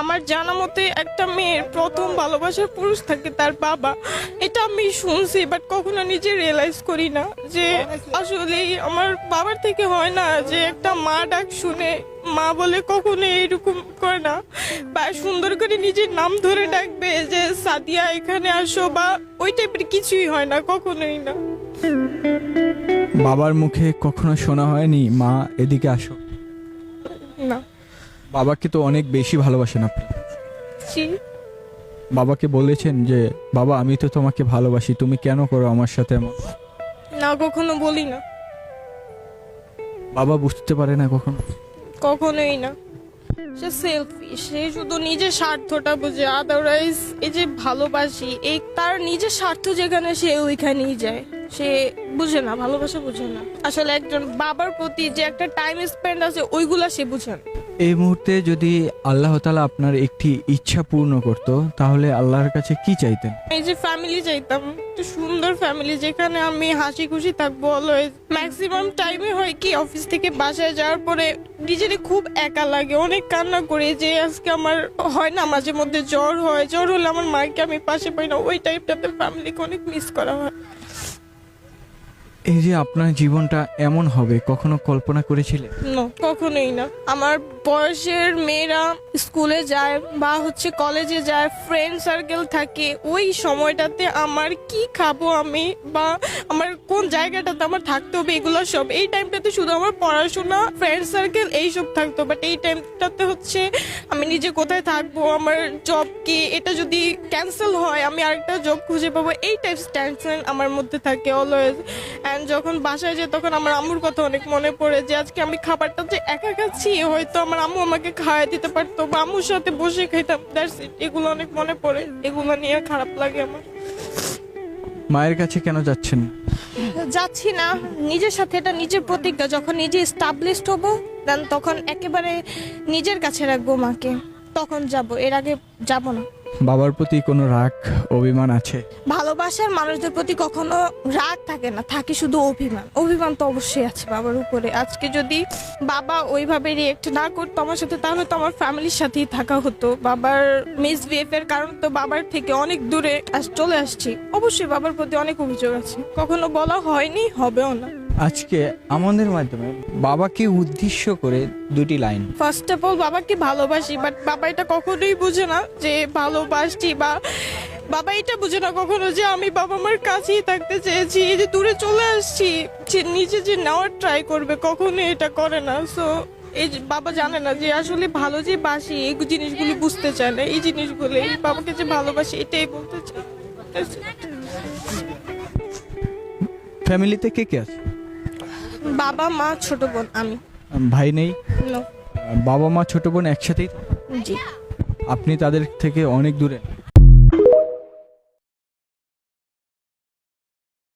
আমার জানা মতে একটা মেয়ের প্রথম ভালোবাসার পুরুষ থাকে তার বাবা। এটা আমি শুনছি, বাট কখনো নিজে রিয়েলাইজ করি না যে আসলে আমার বাবার থেকে হয় না যে একটা মা ডাক শুনে মা বলে কখনো এরকম করে না, বা সুন্দর করে নিজের নাম ধরে ডাকবে যে সাদিয়া এখানে আসো, বা ওই টাইপের কিছুই হয় না, কখনোই না। বাবার মুখে কখনো শোনা হয়নি মা এদিকে আসো? না। বাবাকে তো অনেক বেশি ভালোবাসেন আপনি। জি। বাবাকে বলেছেন যে বাবা আমি তো তোমাকে ভালোবাসি, তুমি কেন করো আমার সাথে এমন? না, কখনো বলি না। বাবা বুঝতে পারে না কখনো? কখনোই না। সে সেলফিশ, সে শুধু নিজের স্বার্থটা বুঝে, আদারওয়াইজ এই যে ভালোবাসি এই তার নিজের স্বার্থ যেখানে সে ওইখানেই যায়। সে বুঝে না, ভালোবাসা বুঝে না। আসলে একজন বাবার প্রতি যে একটা টাইম স্পেন্ড আছে ওইগুলা সে বুঝে না। এই মুহূর্তে যদি আল্লাহ তাআলা আপনার একটি ইচ্ছা পূর্ণ করত তাহলে আল্লাহর কাছে কি চাইতেন? এই যে ফ্যামিলি চাইতাম, একটা সুন্দর ফ্যামিলি যেখানে আমি হাসি খুশি থাকবো অলওয়েজ। ম্যাক্সিমাম টাইমে হয় কি অফিস থেকে বাসায় যাওয়ার পরে নিজের খুব একা লাগে, অনেক কান্না করে যে আজকে আমার হয় না মাঝে মধ্যে জ্বর হয়, জ্বর হলে আমার মাকে আমি পাশে পাই না, ওই টাইপটাতে ফ্যামিলিকে অনেক মিস করা হয়। এই যে আপনার জীবনটা এমন হবে কখনো কল্পনা করেছিলেন? না, কখনোই না। আমার বয়সের মেয়েরা স্কুলে যায় বা হচ্ছে কলেজে যায়, ফ্রেন্ড সার্কেল থাকে, ওই সময়টাতে আমার কি খাবো আমি বা আমার কোন জায়গাটাতে আমার থাকতে হবে এগুলো সব, এই টাইমটাতে শুধু আমার পড়াশোনা, ফ্রেন্ড সার্কেল এইসব থাকতো। বাট এই টাইমটাতে হচ্ছে আমি নিজে কোথায় থাকবো, আমার জব কি, এটা যদি ক্যান্সেল হয় আমি আরেকটা জব খুঁজে পাবো, এই টাইপস টেনশন আমার মধ্যে থাকে অলওয়েজ। অ্যান্ড যখন বাসায় যাই তখন আমার আম্মুর কথা অনেক মনে পড়ে যে আজকে আমি খাবারটা যে একা খাচ্ছি, হয়তো আমার আম্মু আমাকে খাওয়াই দিতে পারতো বা আম্মুর সাথে বসে খাইতাম, দ্যাটস ইট। এগুলো অনেক মনে পড়ে, এগুলো নিয়ে খারাপ লাগে আমার। মায়ের কাছে কেন যাচ্ছেন? যাচ্ছি না, নিজের সাথে এটা নিজের প্রতিজ্ঞা, যখন নিজে এস্টাবলিশড হবো দেন তখন একেবারে নিজের কাছে রাখবো মাকে, তখন যাব, এর আগে যাব না। বাবার প্রতি কোনো রাগ অভিমান আছে? ভালোবাসার মানুষদের প্রতি কখনো রাগ থাকে না, থাকে শুধু অভিমান। অভিমান তো অবশ্যই আছে বাবার উপরে। আজকে যদি বাবা ওইভাবে রিয়েক্ট না করতো আমার সাথে তাহলে তো আমার ফ্যামিলির সাথেই থাকা হতো। বাবার মিসবিহেভের কারণ তো বাবার থেকে অনেক দূরে চলে আসছি, অবশ্যই বাবার প্রতি অনেক অভিযোগ আছে, কখনো বলা হয়নি, হবেও না। আজকে আমাদের মাধ্যমে বাবাকে উদ্দেশ্য করে দুটি লাইন। ফার্স্ট অফ অল বাবাকে ভালোবাসি, বাট বাবা এটা কখনোই বুঝে না যে ভালোবাসি, বা বাবা এটা বুঝে না কখনো যে আমি বাবা মার কাছেই থাকতে চেয়েছি, এই যে দূরে চলে আসছি, যে নিজে যে নেওয়ার ট্রাই করবে কখনো এটা করে না। সো এই যে বাবা জানে না যে আসলে ভালো যে বাসি এই জিনিসগুলি বুঝতে চায় না, এই জিনিসগুলো বাবাকে যে ভালোবাসি এটাই বলতে চায়। ফ্যামিলিতে কে কে আছে? বাবা মা ছোট বোন আমি। ভাই নেই? No, বাবা মা ছোট বোন একসাথেই? জি। আপনি তাদের থেকে অনেক দূরে?